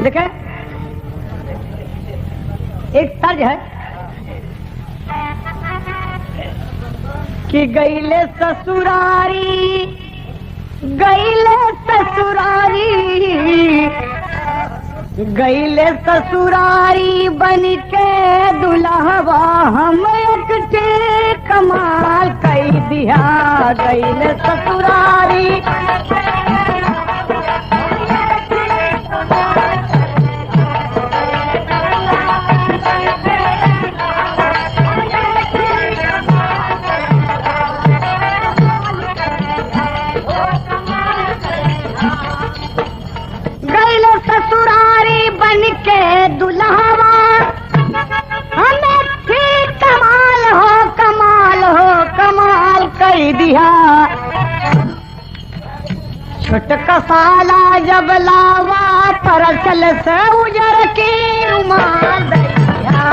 देखें, एक तर्ज है कि गईले ससुरारी, गईले ससुरारी, गईले ससुरारी बन के दुल्हवा हम एकटे कमाल कई दिया। गईले ससुरारी ससुरारी बन के दुल्हवा हमें फिर कमाल हो, कमाल हो, कमाल कर दिया। छोटका साला जब लावा परसल से उजर की रुमाल दिया।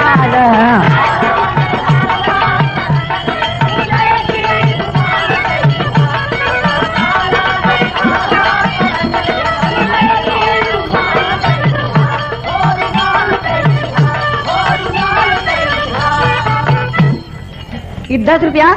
कि 10 रुपया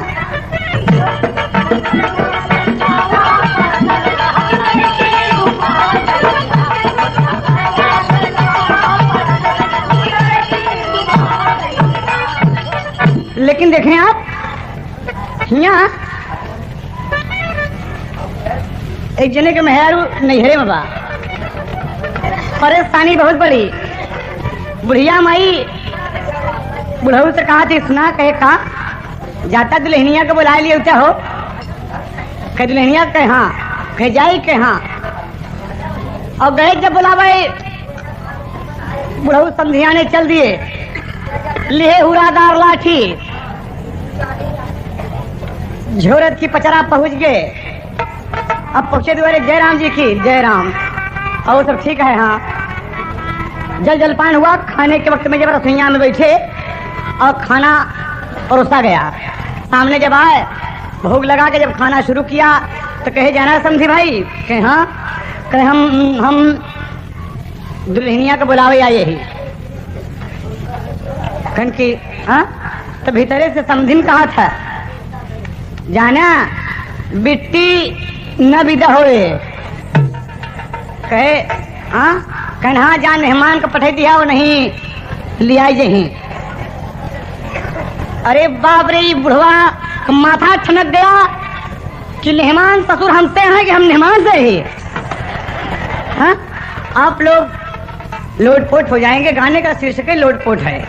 लेकिन देखें आप यहाँ एक जने के मेहर नैहरे में बा, परेशानी बहुत बड़ी। बुढ़िया माई बुढ़ऊ से कहा थी, सुना कहे का जाता दुल्हनिया को बुला लिया हो, कह दुल्हनिया कहे हाँ, कहे जाई कहे हाँ। और गए जब बुलावे बुढ़ऊ समझिया ने चल दिए, लिए हुरादार लाठी, झोरत की पचरा पहुंच गए। अब पहुंचे द्वारे जयराम जी की, जयराम, और वो सब ठीक है हाँ। जल जलपान हुआ, खाने के वक्त में जब रसोईया में बैठे और खाना परोसा गया, सामने जब आए भोग लगा के जब खाना शुरू किया तो कहे जाना समझी भाई, कहे हाँ, कहे हम दुल्हनिया को बुलावे आए ही। कहन की हाँ, तो भीतरे से समझिन कहा था, जाना बिट्टी न विदा होए। कहे हाँ, कहन हाँ, जान मेहमान को पठाई दिया वो नहीं लिया जही। अरे बाप रे, बुढ़वा माथा ठनक गया कि मेहमान ससुर हमसे हैं कि हम मेहमान से ही। हाँ, आप लोग लोटपोट हो जाएंगे। गाने का शीर्षक है लोटपोट है।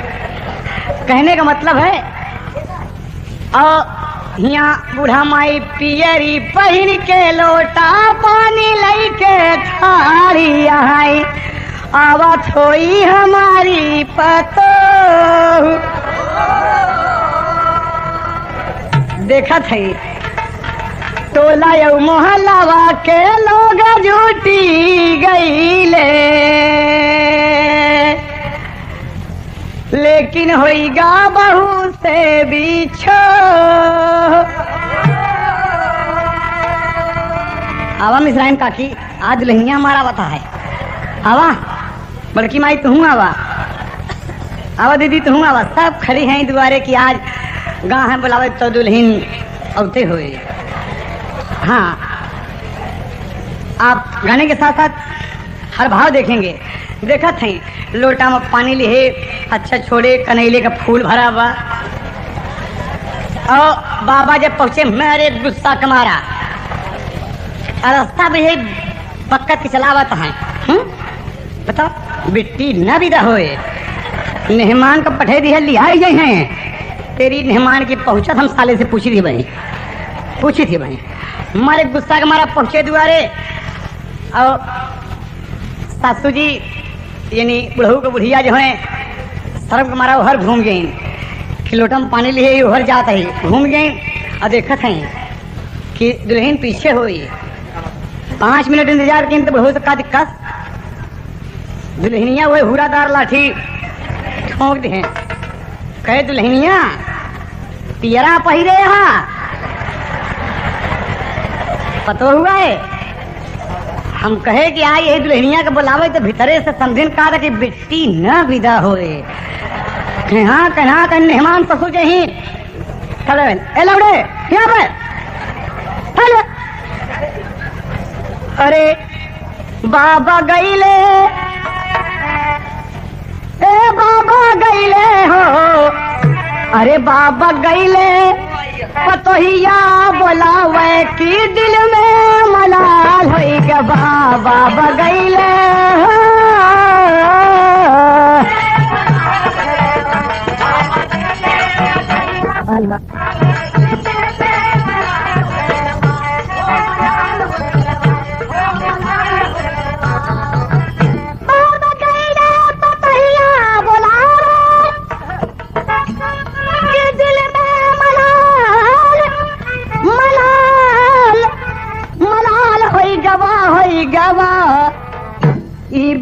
कहने का मतलब है, और यहाँ बूढ़ा माई पियरी पहन के लोटा पानी लई के थारी आई, आवा थोई हमारी पतो। देखा थी टोला यऊ मोहल्लावा के लोग झूठी गईले, लेकिन होइगा बहू से बिछो। आवा मिश्राइन काकी, आज दुल्हनिया हमारा बता है। आवा बड़की माई तुम आवा, आवा दीदी तुम आवा, सब खड़ी हैं दुआरे की आज गाँव है बुलावे तो दुल्हन अवते हुए। हाँ, आप गाने के साथ साथ हर भाव देखेंगे। देखा थे लोटा में पानी लिए, अच्छा छोड़े कनैले का फूल भरा हुआ। और बाबा जब पहुंचे मेरे गुस्सा कमारा, रास्ता भी पक्का की चलावत है। बताओ बिट्टी न विदा होए, मेहमान को पठे दिया लिया हैं। तेरी मेहमान की पहुंचत हम साले से पूछी थी भाई, पूछी थी भाई। हमारे गुस्सा के मारा पहुंचे दुआरे, और सासू जी यानी बुढ़ऊ के बुढ़िया जो है सर्व के मारा हर घूम गई कि लोटा में पानी लिए हर जाता है घूम गई और देखत हैं कि दुल्हन पीछे हुई 5 मिनट इंतजार की तो बुढ़ऊ से का दिक्कत दुल्हनिया वो हुरादार लाठी ठोंक दे कहे दुल्हनिया पियरा पहिरे यहाँ पतो हुआ है हम कहे कि आई ये दुल्हनिया के बुलावे तो भीतरे से समझिन कहा कि बेटी न विदा होए हाँ कहना कह मेहमान ससुर के ही चले ए लौड़े यहाँ पे चले अरे बाबा गईले ए बाबा गईले हो अरे बाबा गईले पतोहिया बोलावे की दिल में मलाल होई के बाबा गईले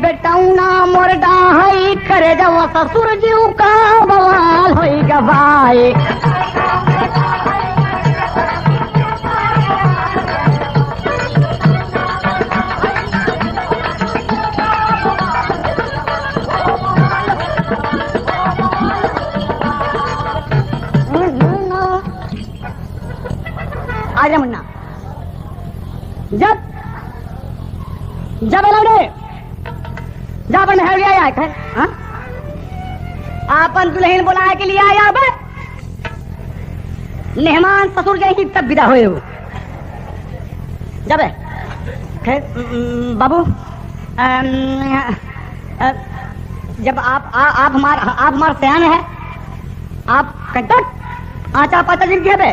बेटौना मोरडा है करे जब ससुर जी का बवाल होई गवाई आजा मुन्ना जब लौड़े जापन है आया है हाँ? आपन दुल्हन बुलाए के लिए आया बे मेहमान ससुर जाएगी तब विदा हुए हो जब बाबू जब आप हमारे सयान है आप कंटक आचा पाचा जिन के बे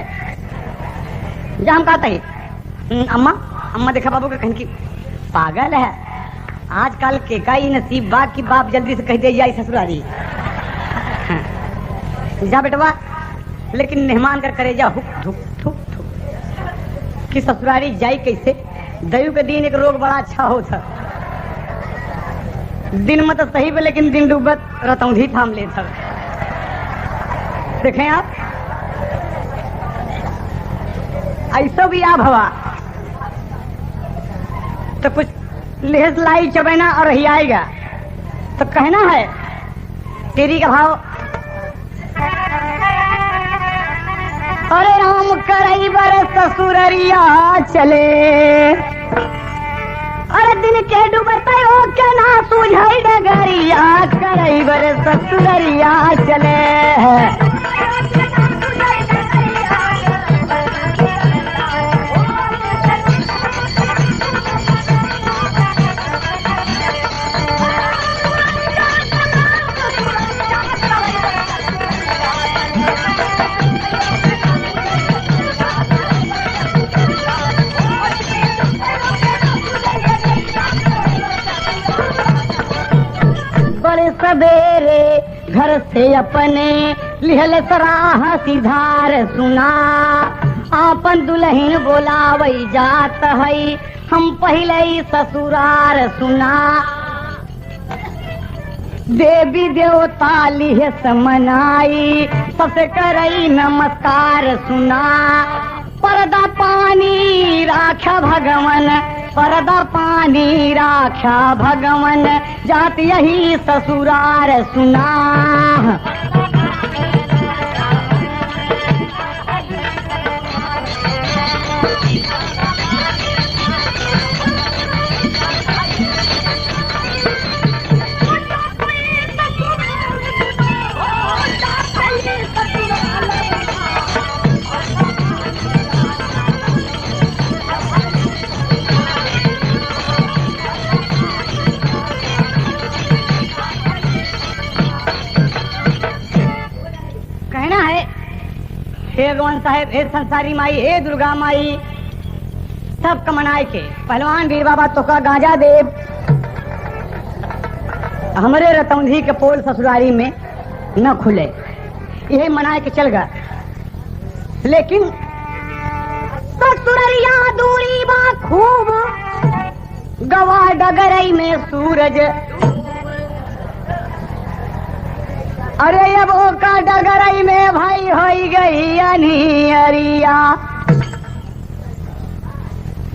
जब हम कहते हैं अम्मा देखा बाबू का कहीं की पागल है आजकल के कई नसीब बात की बाप जल्दी से कह दे जाए ससुरारी जा बेटवा लेकिन मेहमान कर करे जा हुक धुक थुक थुक कि ससुरारी जाई कैसे दयु के दिन एक रोग बड़ा अच्छा होता दिन में तो सही पे लेकिन दिन डूबत रतौंधी थाम ले था देखें आप ऐसा भी आप हवा तो कुछ लेहस लाई चबैना और ही आएगा तो कहना है तेरी का भाव अरे राम करई बर ससुररिया चले अरे दिन के डूबते हो के ना सूझाई डगरिया करई बर ससुररिया चले सवेरे घर से अपने लिहल सराह सिधार सुना आपन दुल्हन बोलावई जात है हम पहले ही ससुरार सुना देवी देवता लिह समनाई सबसे करई नमस्कार सुना पर्दा पानी राखा भगवन पर्दा पानी राखा भगवन जात यही ससुरार सुना हे भगवान साहेब हे संसारी माई हे दुर्गा माई सब कमनाए के पहलवान वीर बाबा तो का गांजा देव हमारे रतौंधी के पोल ससुरारी में न खुले, यही मनाए के चल गया। लेकिन ससुररिया दूरी बा खूब, गवा डगरई में सूरज, अरे अब का डगरई में भाई होई गई अनियरिया।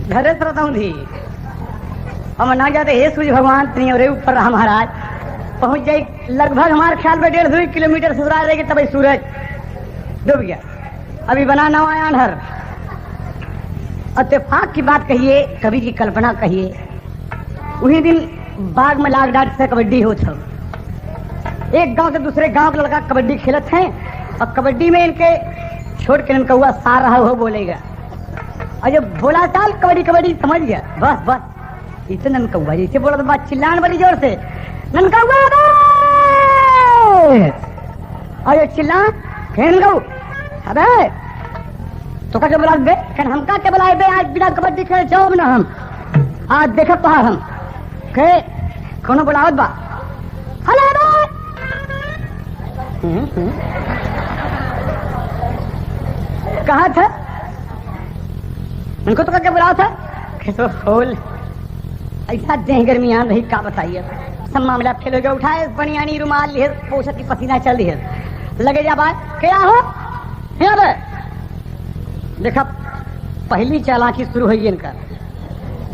घरे रतौंधी हम ना जाते हे सूर्य भगवान तनी और ऊपर रहा महाराज, पहुंच जाए लगभग हमारे ख्याल में 1.5 किलोमीटर ससुराल रहेगी, तब सूरज डूब गया। अभी बना नवा आंधर। इत्तेफाक की बात कहिए, कवि की कल्पना कहिए, उन्हीं दिन बाग में लाग डाट से कबड्डी हो था। एक गांव से दूसरे गांव के लड़का कबड्डी खेलत हैं और कबड्डी में इनके छोड़ के इनका हुआ सार रहा हो बोलेगा, और जब बोला चाल कबड्डी कबड्डी समझ गया, बस बस इतना ननकौआ जैसे बोला तो बात चिल्लान बड़ी जोर से, ननकौआ और ये चिल्ला खेल गऊ। अबे तो क्या बुला दे, हम का क्या बुलाए दे, आज बिना कबड्डी खेले जाओ ना, हम आज देखत तो हम के कोनो बुलावत बा। हले कहा था उनको, तो क्या बुलाओ था तो फूल ऐसा देह गर्मियान रही, का बताइए। सब मामला फेल हो गया, उठाए बनियानी रुमाल लिए, पोषक की पसीना चल रही है, लगे जा बात क्या हो यहाँ देखा। पहली चालाकी शुरू हुई इनका,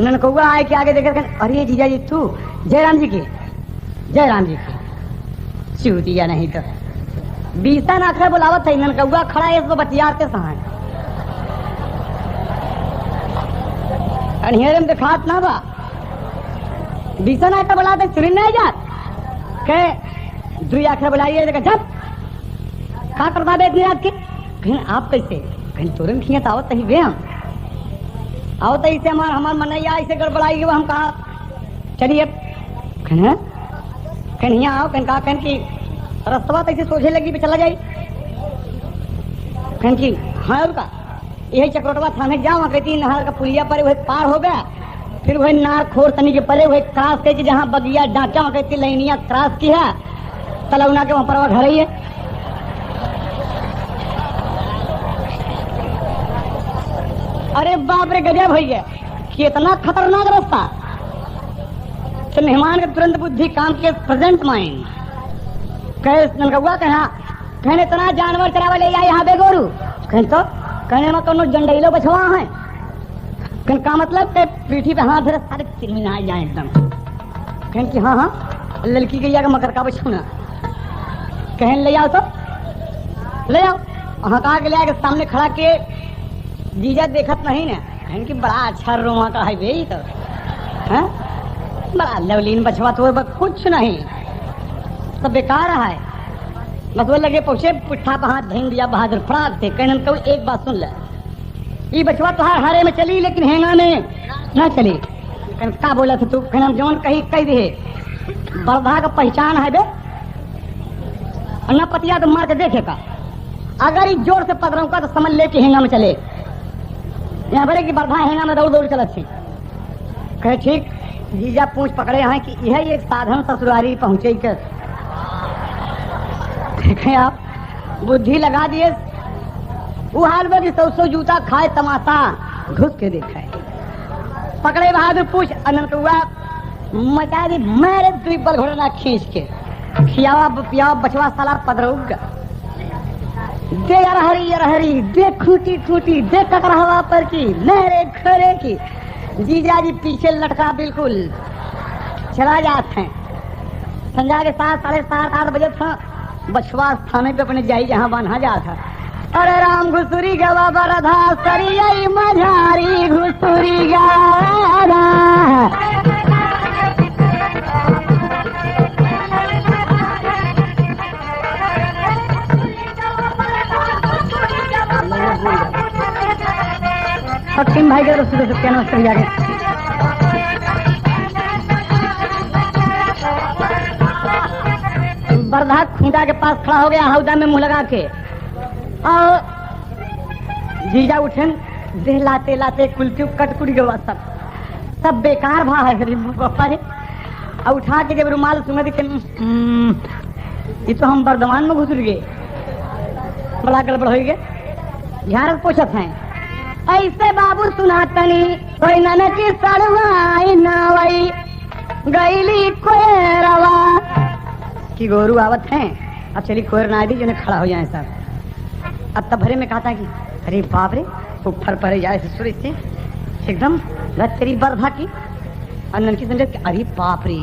ननकौआ आए के आगे देखकर, अरे जीजा जी तू जयराम जी की, जयराम जी की चू दिया नहीं तो बीसा नाखरा बुलावत है। ननकौआ खड़ा है, इसको बतियाते सहाय अनहेरे में दिखात ना बा, बीसा नाखरा बुलाते सुनी नहीं जात के दुई आखिर बुलाइए, जब का करता बे इतनी रात के, कहीं आप कैसे कहीं तुरंत खियत आवत ही बे, हम आवत ऐसे हमार मनैया ऐसे गड़बड़ाई, हम कहा चलिए कहीं आओ, कहीं कहा कहीं की रस्तवा तो ऐसे सोचे लगी चला जाए, कहीं की हाँ का यही चक्रोटवा थाने जाओ, कहती नहर का पुलिया पर वही पार हो गया, फिर वही नार खोर तनी के परे वही क्रॉस के जहाँ बगिया डांचा कहती लाइनिया क्रॉस की है, तलौना के वहां पर घर ही है। अरे बाप रे गजब हो गया, कितना खतरनाक रास्ता। तो मेहमान के तुरंत बुद्धि काम के, प्रेजेंट माइंड कहे ननकौआ कहा कहने इतना जानवर चरावा ले जाए यहाँ बेगोरू, कहीं तो कहने में कोनो जंडईलो बछवा है, कहीं का मतलब के पीठी पे हाथ धरे सारे चिलमिला जाए एकदम, कहें कि हाँ हाँ लड़की गैया का मकर का बछुना, कहें ले आओ तो ले आओ। वहाँ कहा के ले आके सामने खड़ा के, जीजा देखत नहीं ना, कहें कि बड़ा अच्छा रोमा का है बे, तो है बड़ा लवलीन बछवा, तो कुछ नहीं सब बेकार है, बस वो लगे पहुंचे पुट्ठा पर हाथ धैन दिया बहादुर फड़ाक थे। कहने को एक बात सुन ले, ये बछवा तो हरे में चली लेकिन हेंगा में ना चली। का बोला था तू, कहना जौन कही कह दे, बरधा का पहचान है बे, न पतिया तो मार के देखेगा, अगर ये जोर से पकड़ूं का तो समझ ले कि हेंगा में चले, यहाँ बोले कि बरधा हेंगा में दौड़ दौड़ चलत थी। कहे ठीक, जीजा पूछ पकड़े हैं कि यह एक साधन ससुरारी पहुंचे कर, देखें आप बुद्धि लगा दिए, वो हाल में भी 100 जूता खाए तमाशा घुस के देखे, पकड़े बहादुर पूछ अनंत हुआ मचा दी मेरे दुई बल घोड़ना खींच के, खियावा पियावा बचवा साला पदरूगा दे हरी दे खूटी खूटी दे ककरहवा पर की मेरे घरे की। जीजा जी पीछे लटका बिल्कुल चला जाते हैं। संध्या के 7, साढ़े 7, 8 बजे था बछवा थाने पे अपने जाई जहाँ बन्हा जाता। अरे राम घुसुरी गवा बरधा सरियई मझारी घुसुरी गवा पक्किन भाई के रसूल से क्या नमस्कार जाके बरधा खूंटा के पास खड़ा हो गया हौदा में मुंह लगा के, और जीजा उठन देह लाते लाते कुलती कटकुट गवा सब बेकार भा है। और उठा के जब रुमाल सुना दिखे ये तो हम बर्दमान में घुस गए, बड़ा गड़बड़ हो गए। झारत पोछत हैं ऐसे बाबू सुनातनी कोई ननकी सड़वाई नावई गईली कोयरवा की गोरू आवत हैं। अब चली कोयर ना दी जो खड़ा हो जाए सब। अब तब भरे में कहा था कि अरे बाप रे ऊपर पर जाए ससुर से एकदम बस तेरी बरधा की। और ननकी समझे अरे बाप रे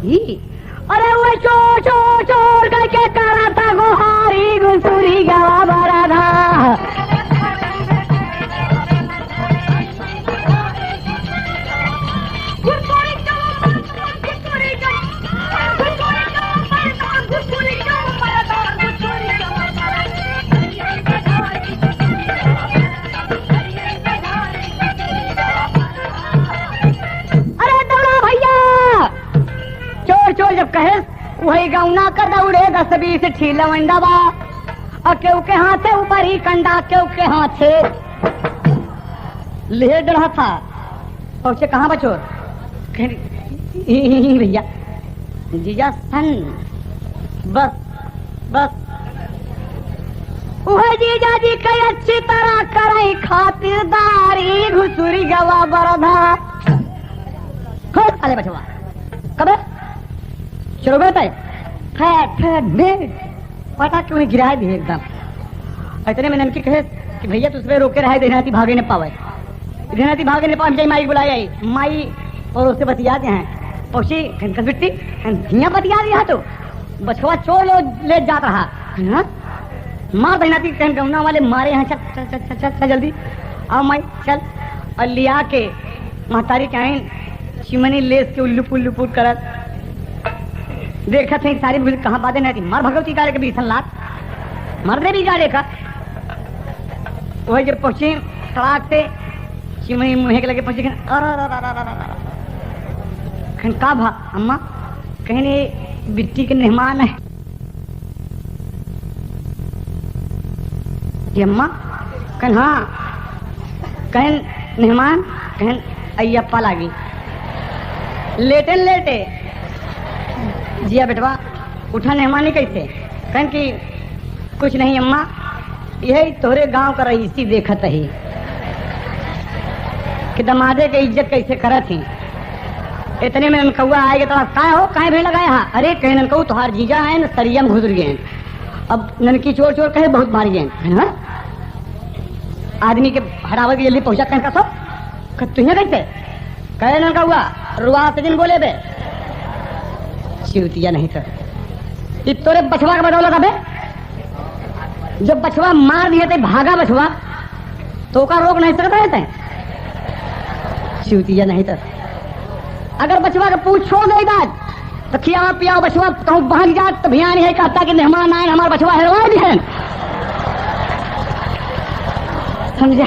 ही अरे वो चोर चोर चोर करके करा था गोहारी गुसुरी गवा बराधा। जब कहे वही गौना कर दौड़े 10-20 ठीला मंडा और केहू के हाथे ऊपर ही कंडा केहू के हाथे ले रहा था। पहुंचे कहाँ बचो भैया जीजा सन बस बस वह जीजा जी कई अच्छी तरह करे खातिरदारी घुसुरी गवा बरधा अरे बचवा कब चलो बेटा पता क्यों नहीं गिरा दिए एकदम। इतने में ननकी कहे कि भैया तुझे रोके रहे देना थी भागे न पावे देना थी भागे न पावे माई बुलाई आई माई और उससे बतियाते हैं पहुंची बिट्टी धीया बतिया दिया तो बछवा चोर ले जा रहा है मार देना थी गौना वाले मारे यहाँ चल चल चल चल चल जल्दी आओ माई चल और लिया के महतारी के आइन चिमनी लेस के उल्लू पुल्लू पुट कर देखा थे सारी भूल कहाँ बातें नहीं थी। मर भगवती गाड़े के बीसन लात मर दे भी गाड़े का वही जब पहुंचे तड़ाक से चिमनी मुँह के लगे पहुंचे का भा अम्मा कहने बिट्टी के मेहमान है ये अम्मा कहन हाँ कहन मेहमान कहन अय्यप्पा लागी लेटे लेटे जिया बेटवा उठा मेहमानी कैसे कहन कि कुछ नहीं अम्मा यही तोरे गांव का रईसी देखत ही कि दमादे के इज्जत कैसे करत ही। इतने में ननकौआ आएगा तो काय हो काय भी लगाया हा अरे कहे ननकऊ तुहार जीजा है न सरिया में घुसर गए। अब ननकी चोर चोर कहे बहुत मारी गए आदमी के हरावत जल्दी पहुंचा कह का सब तुझे कैसे कहे ननकौआ रुआ से दिन बोले बे चिवतिया नहीं तो तोरे बछवा का बदौलत अबे जब बछवा मार दिए थे भागा बछवा तो का रोक नहीं सकते रहते चिवतिया नहीं तो अगर बछवा का पूछ छोड़ दे बात तो खिया पिया बछवा कहूँ भाग जा तो भैया नहीं है कहता कि मेहमान आए हमारा बछवा हेरवा भी है समझा।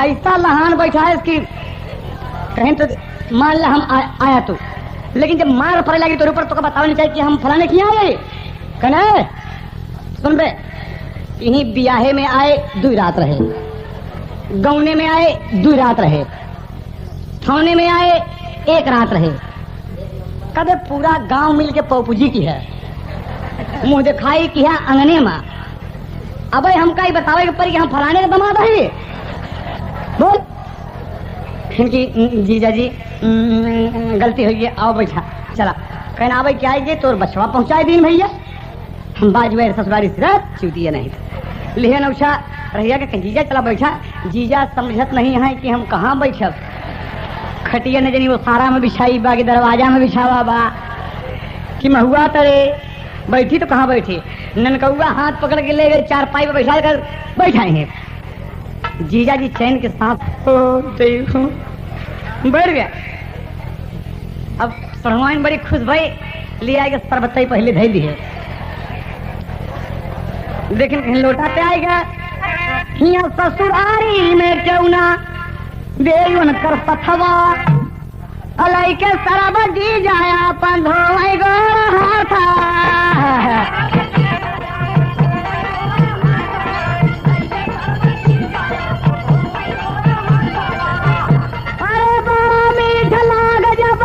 ऐसा लहान बैठा है इसकी कहीं तो मान ला हम आया तो लेकिन जब मार पड़े लगी तो ऊपर तो बताओ नहीं चाहिए कि हम फलाने किया आए कहना सुन बे यहीं बियाहे में आए 2 रात रहे गौने में आए 2 रात रहे छौने में आए 1 रात रहे कदे पूरा गांव मिल के पौपूजी की है मुंह दिखाई की है अंगने में। अब हम का ही बतावे के पर कि हम फलाने का दमाद है बोल इनकी जीजा जी गलती हुई है आओ बैठा चला कहना आवे क्या आएगी तो बछवा पहुंचाए दिन भैया हम बाजू ससुरारी सिरत चूतिया नहीं लेहन उषा रहिया के जीजा चला बैठा जीजा समझत नहीं है कि हम कहाँ बैठब खटिया न जनी वो सारा में बिछाई बा कि दरवाजा में बिछावा बा कि महुआ तरे बैठी तो कहाँ बैठी ननकौआ हाथ पकड़ के ले गए 4 पाई पे बैठा कर बैठाए हैं जीजा जी चैन के साथ देखो बैठ गया। अब सरवाइन बड़ी खुश भाई ले आएगा सरबत्ता पहले धै दी है लेकिन कहीं लौटाते आएगा हिया ससुरारी में क्यों ना देवन कर पथवा अलाई के सरब जी जाया पंधोई गोर हाथा अरे बड़ा मीठ लाग जब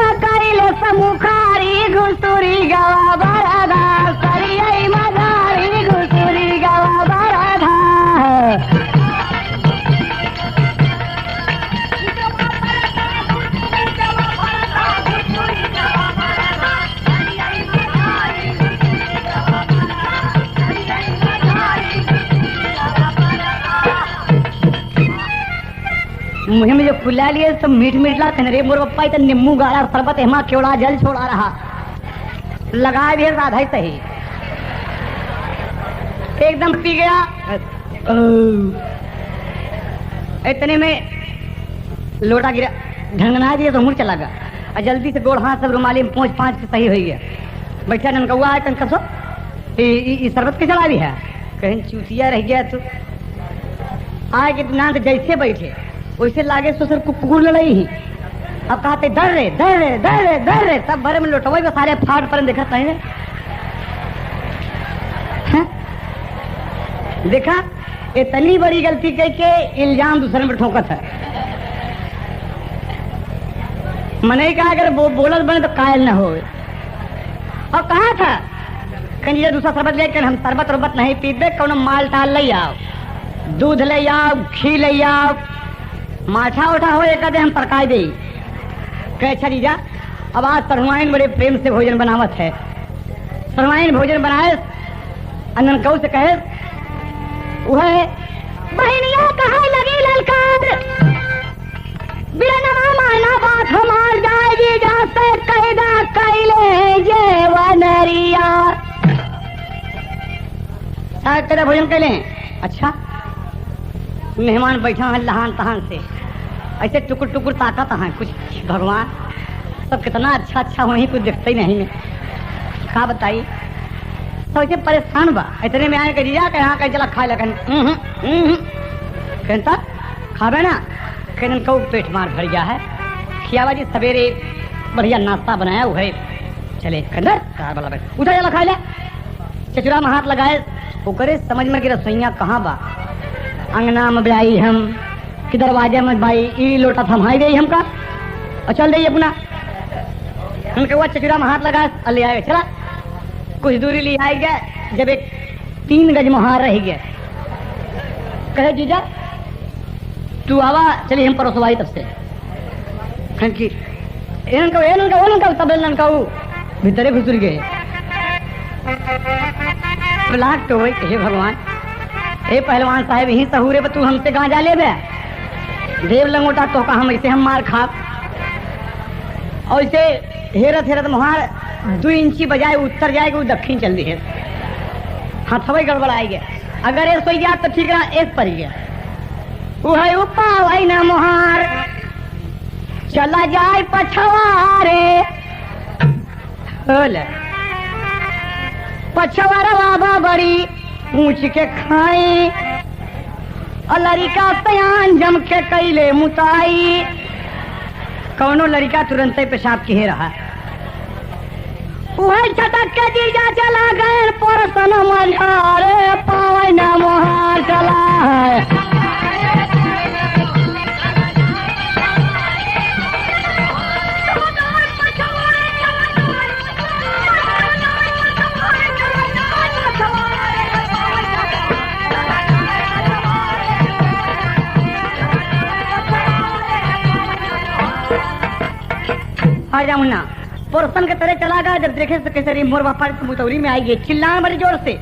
मुझे में जो फुला लिए सब मीठ मीठ ला कहने रे मोर पप्पा इतना नींबू गाड़ा शरबत हेमा क्योड़ा जल छोड़ा रहा लगा दिया राधा ही सही एकदम पी गया। इतने में लोटा गिरा ढंगना दिया तो मुड़ चला गया और जल्दी से गोड़ हाथ सब रुमाली में पहुंच पाँच के सही हो गया। बैठा ननकौआ है तन कसो शरबत के चला दी है कहीं चूतिया रह गया तू आए के दिनांत जैसे बैठे वैसे लागे ससुर कुकुर लड़ाई ही। अब कहते डर रे डर रे डर रे डर रे सब भरे में लौटवाई को सारे फाट पर देखा है देखा इतनी बड़ी गलती कह के इल्जाम दूसरे पर ठोकत है। मने कहा अगर वो बोलत बने तो कायल न हो। और कहा था कहीं दूसरा शरबत लेकर हम शरबत रबत नहीं पीबे कौन माल टाल ले आओ दूध ले आओ घी ले आओ माठा उठा हो एक हम पकाई दे कह छा अब आज सरहुआइन बड़े प्रेम से भोजन बनावत है। सरहुआइन भोजन बनाए अनन कऊ से कहे वह बहनिया कहा लगी ललकार बिरनमा माना बात हमार जाएगी जहाँ से कहदा कैले जेवनरिया तेरा भोजन कैले। अच्छा मेहमान बैठा है लहान तहान से ऐसे टुकुर टुकुर ताकत है कुछ भगवान सब कितना अच्छा अच्छा वहीं कुछ दिखता ही नहीं में कहा बताई तो ऐसे परेशान बा इतने में आए के जीजा के यहाँ कहीं चला खाए लगन कहता खावे ना कहन को पेट मार भर गया है खियावा जी सवेरे बढ़िया नाश्ता बनाया वो है चले कहना कार वाला बैठ उठा चला खा ले चचुरा में हाथ लगाए वो करे समझ में कि रसोईया कहाँ बा अंगना में ब्याई हम कि दरवाजे में भाई ई लोटा थमाई गई हमका और चल रही अपना उनके हुआ चचुरा में हाथ लगाए ले आए चला कुछ दूरी ले आई गया जब एक 3 गज मुहार रह गया कहे जीजा तू आवा चलिए हम परोसवाई तब से खनकी भीतरे घुसुर गए ब्लाक तो हे भगवान हे पहलवान साहब यही सहूरे पर तू हमसे कहाँ जा ले बे देव लंगोटा तो हम ऐसे हम मार खा और इसे हेरत हेरत मुहार 2 इंची बजाय उत्तर जाएगा वो दक्षिण चल रही है हाँ थवई गड़बड़ आएगी अगर एक सोई गया तो ठीक रहा एक पर गया वो है उपाई ना मुहार चला जाए पछवारे पछवारा बाबा बड़ी ऊंच के खाई और लड़का तयान जम के कैले मुताई कौनो लड़का तुरंत ही पेशाब किए रहा वही चटक के जीजा चला गए परसन मझारे पावे न मोहार चला है मुन्ना पोरसन के तरह चला गया जब देखे तो कैसे मोर बापा मुतौरी में आएगी चिल्लाने बड़ी जोर से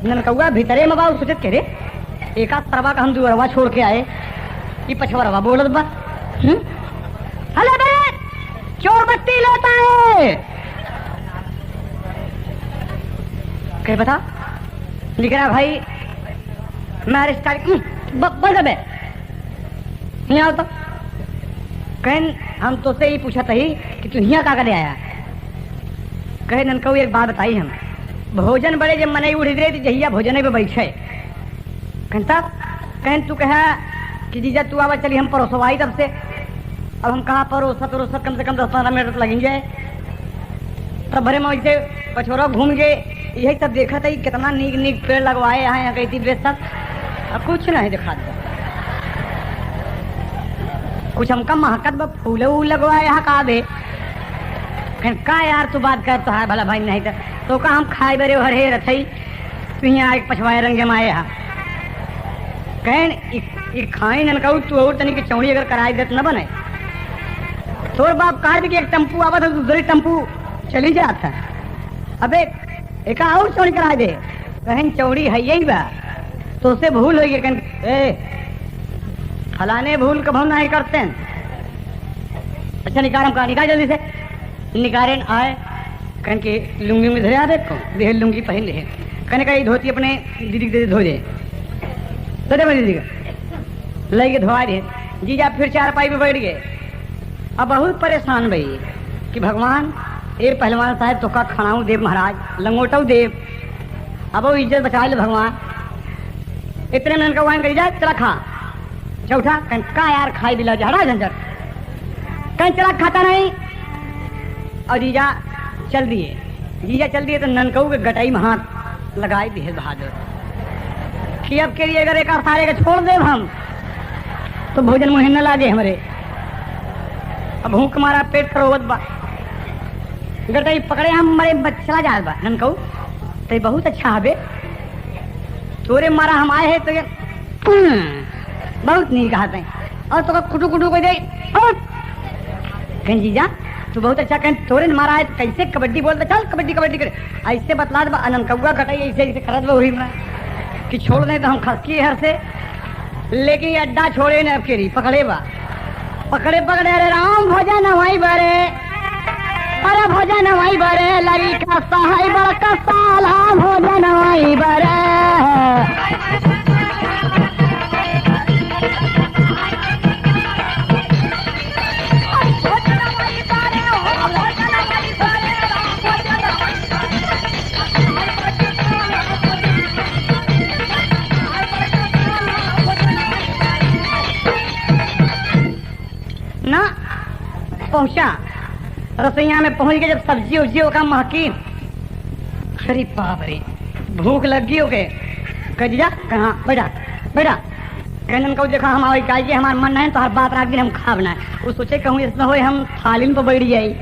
ननकौआ भीतरे में बाबू सोचत करे एक आध तरवा का हम दुअरवा छोड़ के आए ये पछवरवा बोलत बा हेलो बे चोर बत्ती लेता है कह बता लिख रहा भाई मैं बंद बे नहीं आओ तो कहन हम तो से ही पूछा था ही कि तू यहाँ का करे आया कहे ननकऊ एक बात बताई हम भोजन बड़े जब मने उड़ रहे जहिया भोजन पे बैठे कहता कहन तू कहा कि जीजा तू आवा चली हम परोसवाई तब से अब हम कहाँ परोसा कम से कम 10-15 मिनट लगेंगे तब भरे में वैसे पछोरा घूम के यही सब देखा था कितना नीक नीक पेड़ लगवाए यहाँ कहती ड्रेस तक कुछ नहीं दिखा था कुछ हमका महकत बा फूले लगवाए यहाँ का दे का यार तू बात कर तो है भला भाई नहीं तो का हम खाए बरे हरे रथई तू यहाँ एक पछवाए रंग जमाए यहाँ कहन खाई न कहू तू और तनी की चौड़ी अगर कराई दे तो न बने तोर बाप कहा कि एक टेम्पू आवा था दूसरी टेम्पू चली जाता अबे एक और चौड़ी करा दे कहन चौड़ी है यही बा तो उसे भूल हो गई फलाने भूल कभी नहीं करते हैं। अच्छा निकार हम कहा निकाल जल्दी से। निकारे आए कहन के लुंगी में धरे देखो देह लुंगी पहन रहे कहने का धोती अपने दीदी के धो दे तो दे दीदी का लगे धोआ दे। जीजा फिर चारपाई पे बैठ गए। अब बहुत परेशान भई कि भगवान ए पहलवान साहब तो का खड़ाऊ देव महाराज लंगोटऊ देव अब वो इज्जत बचा ले भगवान। इतने में उनका कर जाए चला खा चौथा कहीं का यार खाई दिला जा हरा झंझट कहीं चला खाता नहीं। और जीजा चल दिए। जीजा चल दिए तो ननकऊ के गटाई में हाथ लगाए दिए बहादुर कि अब के लिए अगर एक सारे के छोड़ दे हम तो भोजन मुहे न लागे हमारे। अब भूख मारा पेट करोवत बा गटाई पकड़े हम मरे चला जाए बा ननकऊ तो बहुत अच्छा हबे तोरे मारा हम आए हैं तो ये बहुत नहीं कहा और तो कुटू कुटू को दे कहीं जीजा तू बहुत अच्छा कहीं तोरे मारा है कैसे कबड्डी बोलता चल कबड्डी कबड्डी करे ऐसे बतला दे अननकौआ कटाई ऐसे ऐसे करत वही कि छोड़ दे तो हम खसकी हर से लेकिन अड्डा छोड़े न अब केरी पकड़े बा पकड़े पकड़े अरे राम भोजन वही बरे अरे भोजन वही बरे लड़ी का सहाय बड़का साला भोजन वही बरे। ना पहुंचा रसोईया में पहुंच गए जब सब्जी उब्जियों का महकी अरे बाप रे भूख लग गई ओके कह कहाँ बैठा बैठा कहन को देखा हम आइए हमारा मन है तो हर बात रात दिन हम खा बना वो सोचे कहूँ इसमें हो हम थाली में बैठ जाई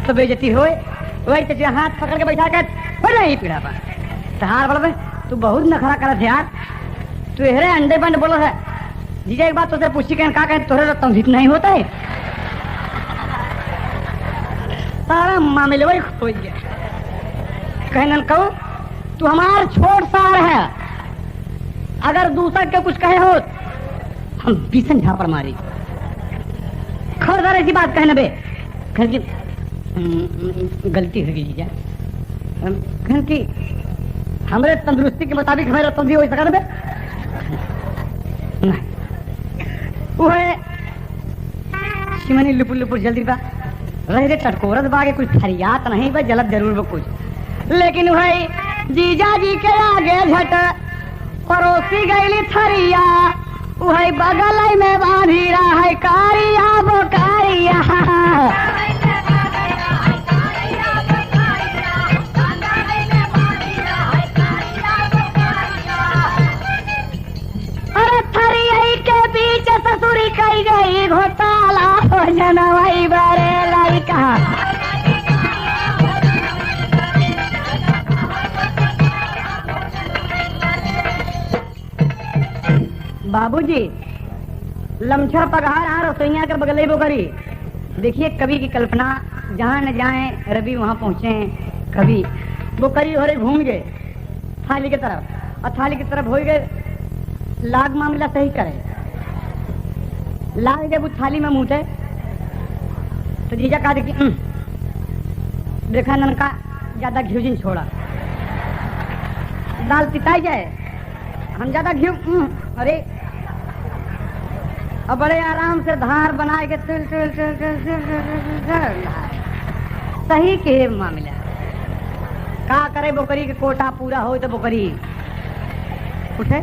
तो बेइज्जती हो वही तो हाथ पकड़ के बैठा कर बैठ रही पीड़ा पर तहार बड़ तू बहुत नखरा करत यार तू हेरे अंडे बंड बोलो है जीजा एक बात तो पूछी कहें का कहें तोरे तंजित नहीं होता है सारा मामले वही खो गया। कहन कहो तू हमार छोट सार है अगर दूसरा के कुछ कहे हो हम भीषण झापड़ मारी खबरदार ऐसी बात कहना बे कह गलती हो गई जीजा कहन की हमारे तंदुरुस्ती के मुताबिक हमारा तंदी हो सका बे नहीं वो है सिमनी लुपुर लुपुर जल्दी बा रह रे टटकोरत बागे कुछ फरियात नहीं बा जलब जरूर बा कुछ लेकिन भाई जीजा जी के आगे झट परोसी गईली थरिया वही बगल में बांधी रहा है कारिया बोकारिया ससुरी कई गई घोटाला हो जनवाई बारे लाई कहा बाबूजी लमछा पगार आ रसोईया के बगले बोकरी देखिए कवि की कल्पना जहाँ न जाए रवि वहां पहुंचे कवि बोकरी हो रहे घूम गए थाली की तरफ और थाली की तरफ हो गए लाग मामला सही करे लाल जब थाली में मुँह तो जीजा कहा देखी देखा ननका ज्यादा घी जिन छोड़ा दाल पिताई जाए हम ज्यादा घी अरे अब बड़े आराम से धार बनाए के तिल तिल तिल तिल तिल सही के मामला का करे बोकरी के कोटा पूरा हो तो बोकरी उठे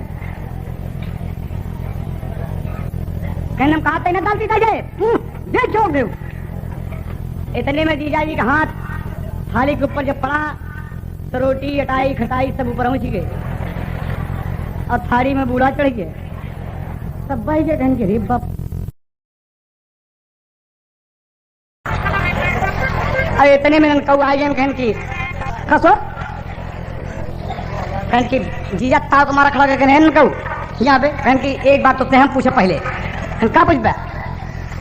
कहने हम कहा ना दाल पीता जाए दे छोड़ दे इतने में जीजा जी का हाथ थाली के ऊपर जब पड़ा तो रोटी अटाई खटाई सब ऊपर पहुंच गए और थाली में बूढ़ा चढ़ गया सब भाई के ढंग के रे बाप अरे इतने में कऊ आ गए कहन की खसो कहन की जीजा था तुम्हारा खड़ा करके नहीं कऊ यहाँ पे कहन की एक बात तो हम पूछे पहले का पूछ बा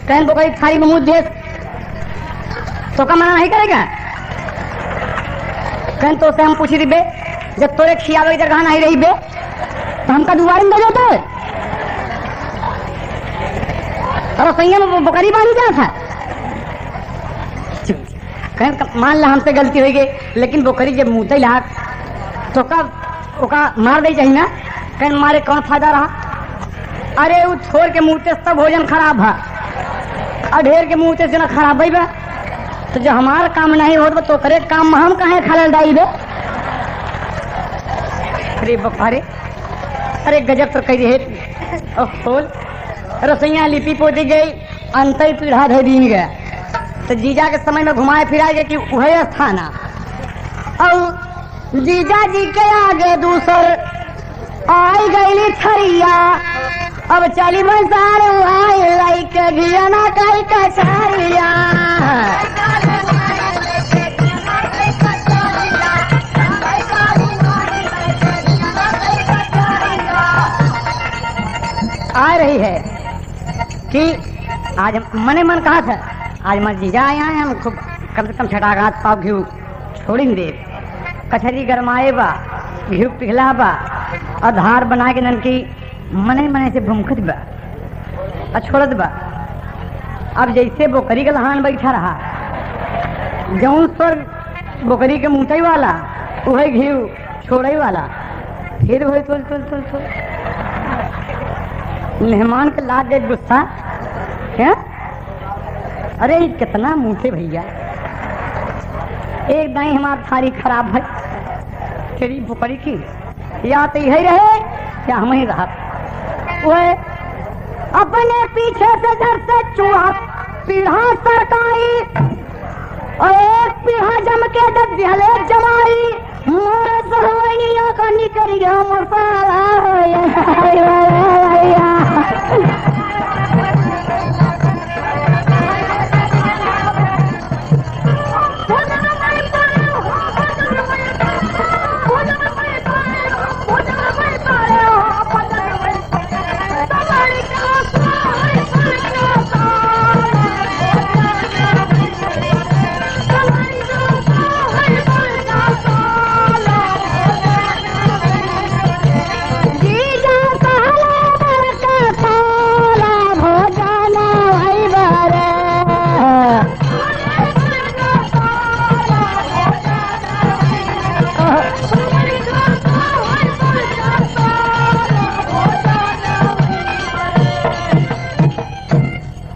कहन बोकरी थाली में मुँह दे तो का मना नहीं करेगा कहन तो हम पूछी थी बे जब तोरे खियावे जगह नहीं रही बे तो हमका दुबारा में दे देते। और सैया में बकरी बांधी जा था। मान ला हमसे गलती हो गई, लेकिन बकरी जब मुँह ला तो कब ओका मार दे चाहिए ना। कहीं मारे कौन फायदा रहा। अरे वो छोड़ के मुँह सब भोजन खराब है और ढेर के मुँह से ना खराब है। तो जो हमारा काम नहीं हो तो करे काम में हम कहे खलल डाई दे। अरे बपारे, अरे गजब तो कही है। खोल रसोईया लिपि पोती गई, अंत ही पीढ़ा धे दीन गया। तो जीजा के समय में घुमाए फिराए गए कि वही स्थान। और जीजा जी के आगे दूसर आई गई छरिया। अब चली बसार आई लाइक घियाना कई कछरिया। आ रही है कि आज मने मन कहा था आज मत जीजा आए हैं, हम खूब कम से कम छटाघात पाव घी छोड़ी दे। कचहरी गरमाए बा, घी पिघला बा और धार बना के नन की मने मने से भूमखत बा और छोड़त बा। अब जैसे बोकरी का लहान बैठा रहा, जौन स्वर बोकरी के मुँह वाला वही घी छोड़े वाला। फिर वही तुल तुल तुल तुल मेहमान के लाग गए गुस्सा। क्या? अरे कितना मुँह भैया, एक दाई हमारी थारी खराब है तेरी बोकरी की, या तो यही रहे या हम ही रहा। वह अपने पीछे से घर से चूहा पीढ़ा सरकाई और एक पीढ़ा जम के दले जमाई। मोर सहोइया का निकल गया मसाला।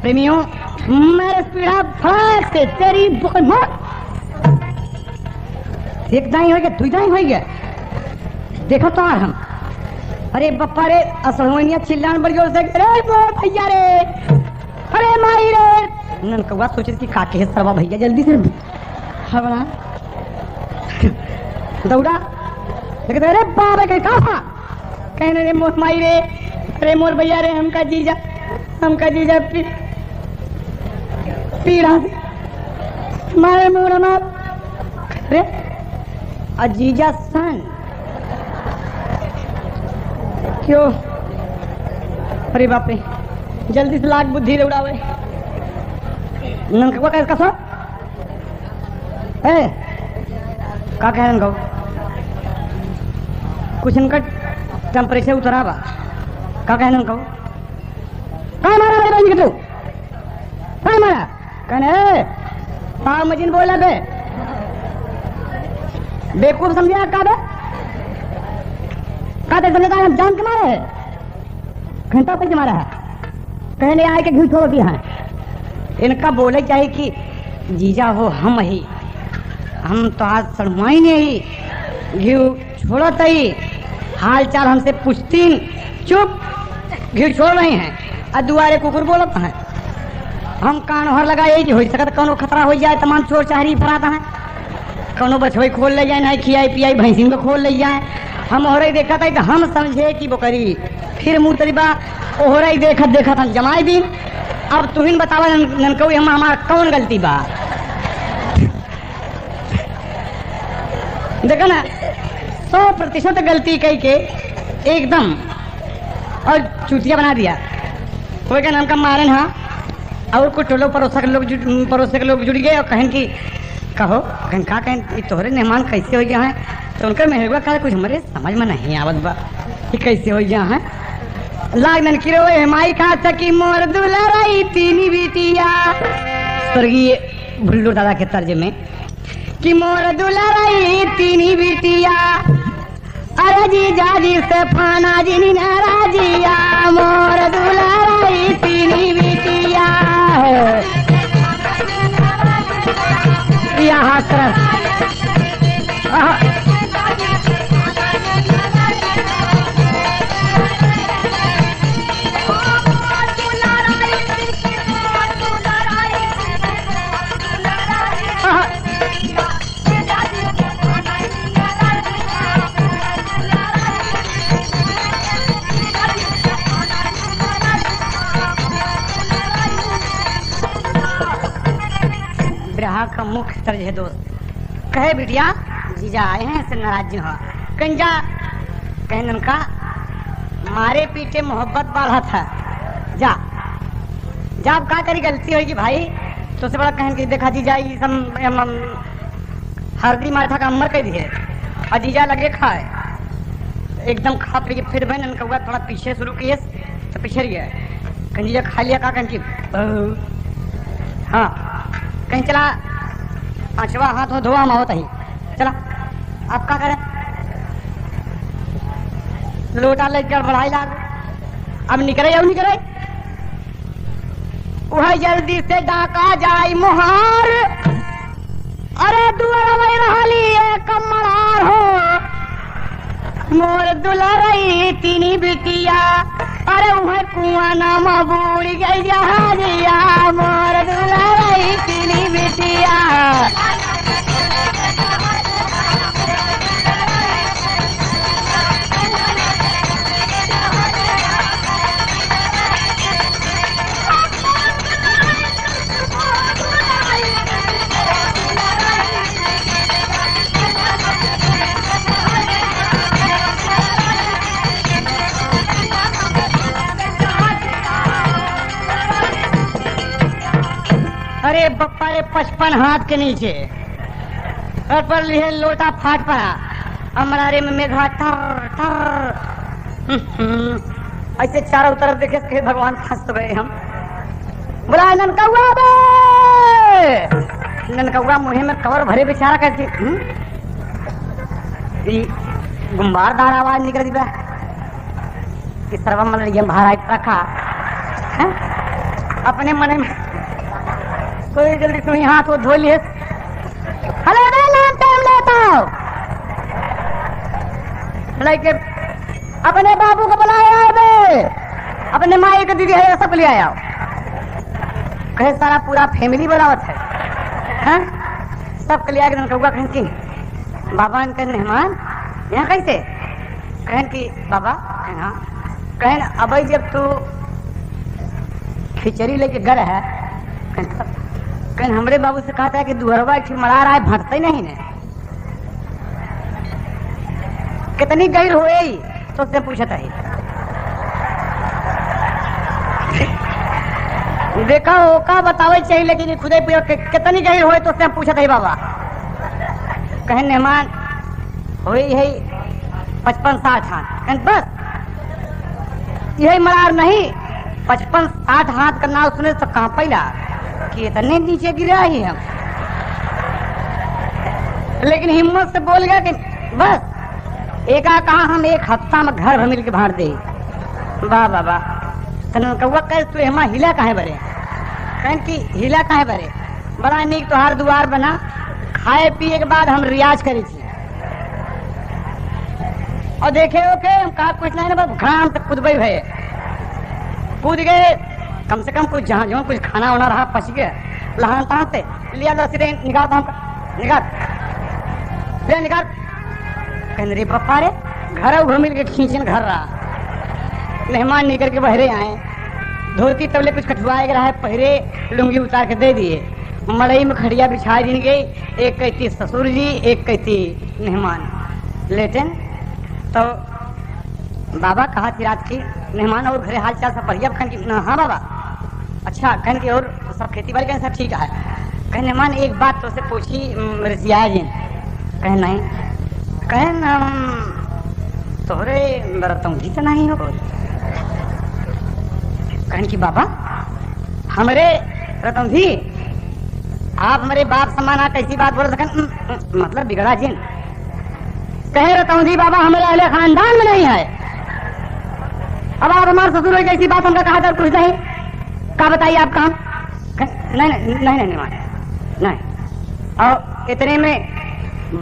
प्रेमियों, मेरे पीड़ा फास से तेरी एक दाई हो गया, दू दाई हो गया। देखो तो हम अरे बप्पा रे असलवनिया चिल्लान बड़ जोर से, अरे बोल भैया रे, अरे माई रे। नन कौवा सोचे कि काके है सरवा भैया, जल्दी से हवड़ा दौड़ा। लेकिन अरे बाबा के कहा कहने रे मोर माई रे, अरे मोर भैया रे, हमका जीजा पीड़ा मारे मोर मार। अरे अजीजा सन क्यों? अरे बाप रे, जल्दी से लाख बुद्धि उड़ावे। नंकवा कैसा सो ए का कह रहे हो? कुछ इनका टेम्परेचर उतरा बा, का कह रहे हो? का मारा मेरे बहन के तू? का मारा? कहने पाव मजीन बोला बे, बेवकूफ समझिया का बे? का समझे हम जान के मारे घंटा पैसे मारा है, कहने आए के घी छोड़ दिया है। इनका बोले चाहिए कि जीजा हो हम ही, हम तो आज शर्माई नहीं, घी छोड़त ही, हाल चाल हमसे पूछती, चुप घी छोड़ रहे हैं और दुआरे कुकुर बोलत है। हम कान हर लगाए हो सकत कोनो खतरा हो जाए, तमाम चोर चाहरी फराता है, कोनो बछवई खोल ले जाए, नहीं खियाई पियाई भैंसिन को खोल ले जाए। हम ओहरे देखा था तो हम समझे कि बोकरी फिर मुँह तरीबा ओहरे देखत हम जमाई दिन। अब तुहिन बतावा ननकऊ हम हमार कौन गलती बा? देखो ना 100% गलती कही के एकदम और चूतिया बना दिया। कोई का नाम का मारन हा और कुछ टोलो पड़ोसा के लोग जुड़ गए और कहन की कहो कहन का कहन तोहरे मेहमान कैसे हो गया है, तो उनका मेहरबा का कुछ हमारे समझ में नहीं आवत बा। ये कैसे हो यहाँ लागन किरो माई खा सकी मोर दुलाराई तीनी बिटिया स्वर्गीय भुल्लू दादा के तर्ज में कि मोर दुलाराई तीनी बिटिया अरे जी जाजी से फाना जी नाराजिया मोर दुलाराई तीनी बिटिया यहाँ तरफ का मुख्य तर्ज है दोस्त कहे बिटिया जीजा आए हैं से नाराज हो कंजा कहन का मारे पीछे मोहब्बत बढ़ा था जा जा अब का करी गलती होगी भाई तो से बड़ा कहन की देखा जीजा ये सब हल्दी माथा का अमर कह दिए और जीजा लगे खाए एकदम खा पी के फिर बहन कौआ थोड़ा पीछे शुरू किए तो पीछे गया कहीं जीजा खा लिया का कहीं की हाँ कहीं चला पांचवा हाथ हो धोआ माओ तही चला आप क्या करें लोटा लेकर बढ़ाई लाग अब निकले या निकले वह जल्दी से डाका जाई मुहार अरे दुआरा में रहली कमरार हो मोर दुलारई तीनी बिटिया अरे वह कुआं नाम बूढ़ गई जहाजिया मोर दुलारई तीनी बिटिया अरे बप्पा रे 55 हाथ के नीचे और पर लिए लोटा फाट पड़ा अमरारे में मेघा टर टर ऐसे चारों तरफ देखे के भगवान फंस गए हम बोला ननकौआ बे ननकौआ मुहे में कवर भरे बेचारा करती गुम्बारदार आवाज निकल दी कि सर्वम मतलब ये महाराज रखा है अपने मन में कोई जल्दी तुम हाथ वो धो लिए हेलो नाम टाइम लेता लाइक अपने बाबू को बुलाया बे अपने माई को दीदी है सब ले आया कहे सारा पूरा फैमिली बुलावत है हैं सब के लिए आके कौआ कहें कि बाबा इनके मेहमान यहाँ कैसे कहें कि बाबा हाँ कहें अब जब तू खिचड़ी लेके घर है कहीं हमरे बाबू से कहता है कि दुहरवा मरा रहा है भटते नहीं ने कितनी गैर हुए तो उसने पूछा था देखा हो का बतावे चाहिए लेकिन खुदे कितनी गैर हुए तो उसने पूछा था बाबा कहें मेहमान हुई है 55-60 हाथ कहें बस यही मरार नहीं 55-60 हाथ का नाम सुने तो कहाँ पहला कि इतने नीचे गिरा ही हम लेकिन हिम्मत से बोल गया कि बस एक कहा हम एक हफ्ता में घर भर मिल के भाड़ दे वाह बाबा तन कौआ कह तू हमा हिला काहे बरे कहें कि हिला काहे बरे बड़ा नीक तोहार दुआर बना खाए पिए के बाद हम रियाज करी थी और देखे ओके हम कहा कुछ नहीं ना घाम तक कूद भय कूद गए कम से कम कुछ जहाँ जो कुछ खाना वाना रहा पच गया लहान तहां से लिया लो सिरे निकाल कहने रे पप्पा रे घर घूम मिल के खींचन घर रहा मेहमान निकल के बहरे आए धोती तबले कुछ कटवाए रहा है पहरे लुंगी उतार के दे दिए मड़ई में खड़िया बिछाई दी गई एक कहती ससुर जी एक कहती मेहमान लेटन तो बाबा कहा थी रात की मेहमान और घरे हाल चाल सब बढ़िया कहन की हाँ बाबा अच्छा कहन की और सब खेती बाड़ी कहन सब ठीक है कहन मेहमान एक बात तो से पूछी रसिया जी कहन नहीं कहन तोहरे रतौंधी तो नहीं हो। कहन की बाबा हमरे रतौंधी आप हमारे बाप समाना कैसी बात बोल सकन मतलब बिगड़ा जिन कहे रतौंधी बाबा हमारे अहले खानदान में नहीं है। अब आप हमारे ससुर की कैसी बात हमका कहा था कुछ नहीं कहा बताइए आप काम नहीं नहीं नहीं नहीं नहीं और इतने में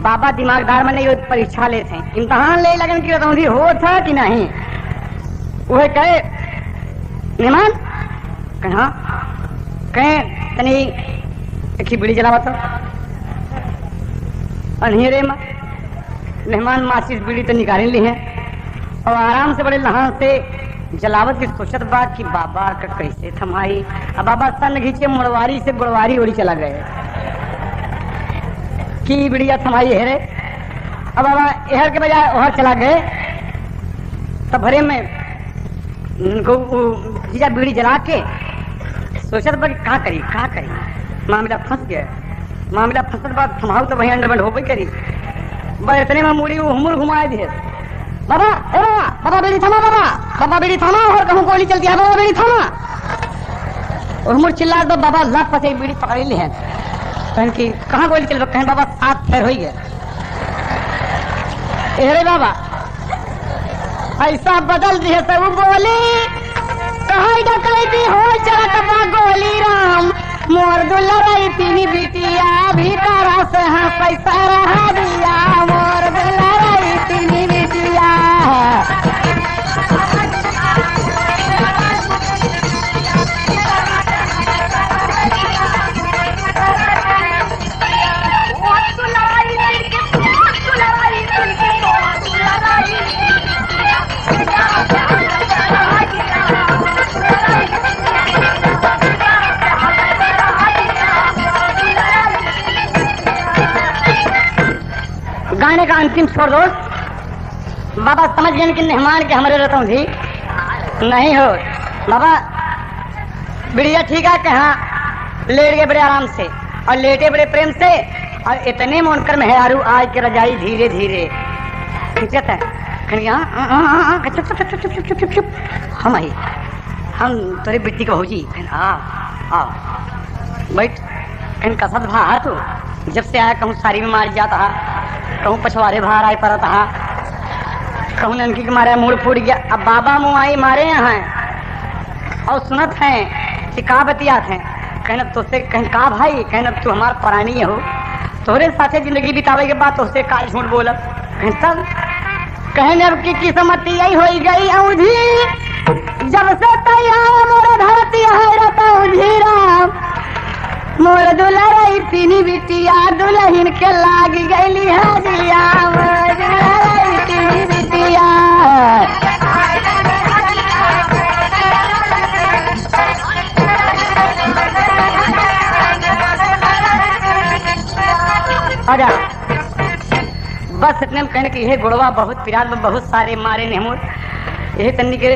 बाबा दिमागदार में नहीं परीक्षा लेते हैं इम्तहान ले लगन की रतौंधी हो था कि नहीं। वह कहे मेहमान कहे हाँ कहे तनी एक ही बीड़ी जलावा तो अंधेरे में मेहमान माचिस बीड़ी तो निकाल ली है और आराम से बड़े लहान से जलावत की सोचत बा कि बाबा का कैसे थमाई। अब बाबा सन घींचे मुड़वारी से गुड़वारी उड़ी चला गए की बिड़िया थमाई हेरे। अब बाबा एहर के बजाय ओहर चला गए तब भरे में उनको जीजा बीड़ी जला के सोचत बा कि कहाँ करी मामला फंस गया। मामला फंसत बाद थमाऊ तो वही अंडरबंड हो गई करी बस इतने में मुड़ी उमर घुमाए दिए। बाबा बाबा बेड़ी थामा बाबा बेड़ी थामा और कहूँ गोली चलती है बाबा बेड़ी थामा और मुड़ चिल्ला दो बाबा लग फंसे बीड़ी पकड़ी ली है। कहन की कहाँ गोली चल कहें बाबा 7 फेर हो गया। अरे बाबा ऐसा बदल दिए सब बोली कहाँ डकैती हो चलत बा गोली राम मोर दुल्हन तीनी बिटिया भीतर से हाँ पैसा रहा दिया मोर दुल्हन तीनी बिटिया। गाने का अंतिम छोड़ दो बाबा समझ गए कि मेहमान के हमारे रतौंधी नहीं हो। बाबा बिड़िया ठीक है कहाँ लेट गए बड़े आराम से और लेटे बड़े प्रेम से और इतने मोनकर मेहरारू आज के रजाई धीरे धीरे खिंचत है। चुप हम आई हम तेरे बिट्टी को हो जी आ बैठ कहीं कसत भा तू जब से आया कहूँ सारी में मार जाता कहूँ पछवारे बाहर आए परत कहूँ ननकी के मारे मूड फूट गया। अब बाबा मुँह आई मारे यहाँ और सुनत हैं कि का बतियात हैं कहना तुझसे कहीं का भाई कहना तू हमार प्राणी हो तोहरे साथे जिंदगी बितावे के बाद तुझसे का झूठ बोला तब कहने अब की किस्मत यही हो गई औधी जब से तैयार मोर धरती है रतौंधी राम मोर दुल्हन तीनी बिटिया दुल्हन के लाग गई है दिया मोर दुल्हन तीनी बिटिया। आजा बस इतने कहने की यह गुड़वा बहुत पिरात में बहुत सारे मारे ने मोर यही तन्नी के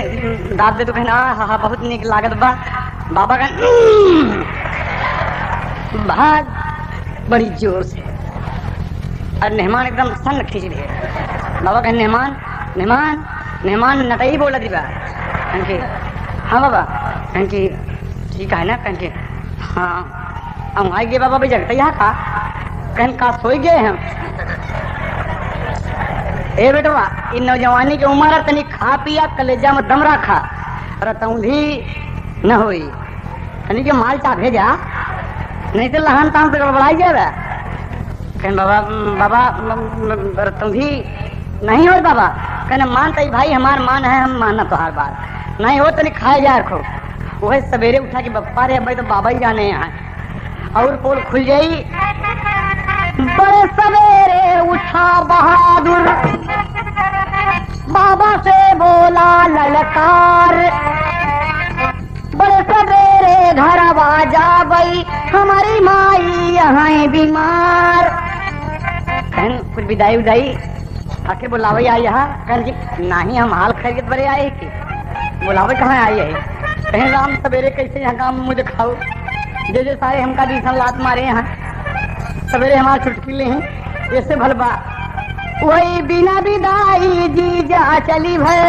दाद दे तो कहना हाँ बहुत निक लागत बा बाबा का भाग बड़ी जोर से और मेहमान एकदम सन खींच लिए। बाबा कहें मेहमान नटई बोला दी बा कहें हाँ बाबा कहें कि ठीक है ना कहें कि हाँ हम आए गए बाबा भाई जगता यहाँ का कहें का सोई गए हम ए बेटवा इन नौजवानी की उम्र तनी खा पिया कलेजा में दम रखा रतौंधी न हुई तनी के माल चा भेजा नहीं तो लहान तान से गड़बड़ाई जाएगा। कहने बाबा रतौंधी नहीं हो बाबा कहने मानता ही भाई हमार मान है हम मानना तो हर बार नहीं हो तो नहीं खाए जा रखो वही सवेरे उठा के बप्पा रे भाई तो बाबा ही जाने यहाँ और पोल खुल जाई बड़े सवेरे उठा बहादुर बाबा से बोला ललकार बड़े सवेरे घर आवाजा गई हमारी माई यहाँ बीमार कुछ विदाई उदाई आके बुलावे आई यहाँ कह नहीं हम हाल खरीद बड़े आए कि बुलावे कहाँ आई है कहीं राम सवेरे कैसे यहाँ काम मुझे खाओ जैसे सारे हमका बीसन लात मारे यहाँ सवेरे हमारे चुटकी ले हैं ऐसे भलबा वही बिना विदाई जी जा चली भय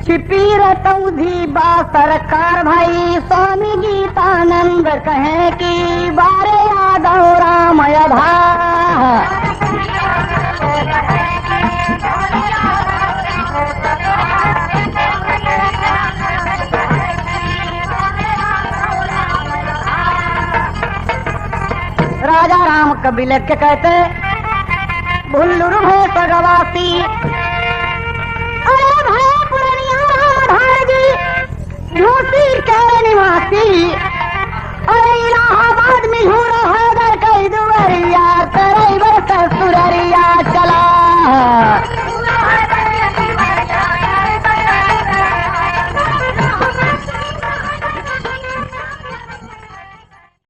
छिपी रहतऊ धी बा सरकार भाई स्वामी गीतानंद कहे कि बारे यादव राम यधा राजा राम कबीले के कहते भुल्लुर भय सगवासी अरे भय पुरनिया राधाजी झूठी के निवासी अरे इलाहाबाद में हो रहा है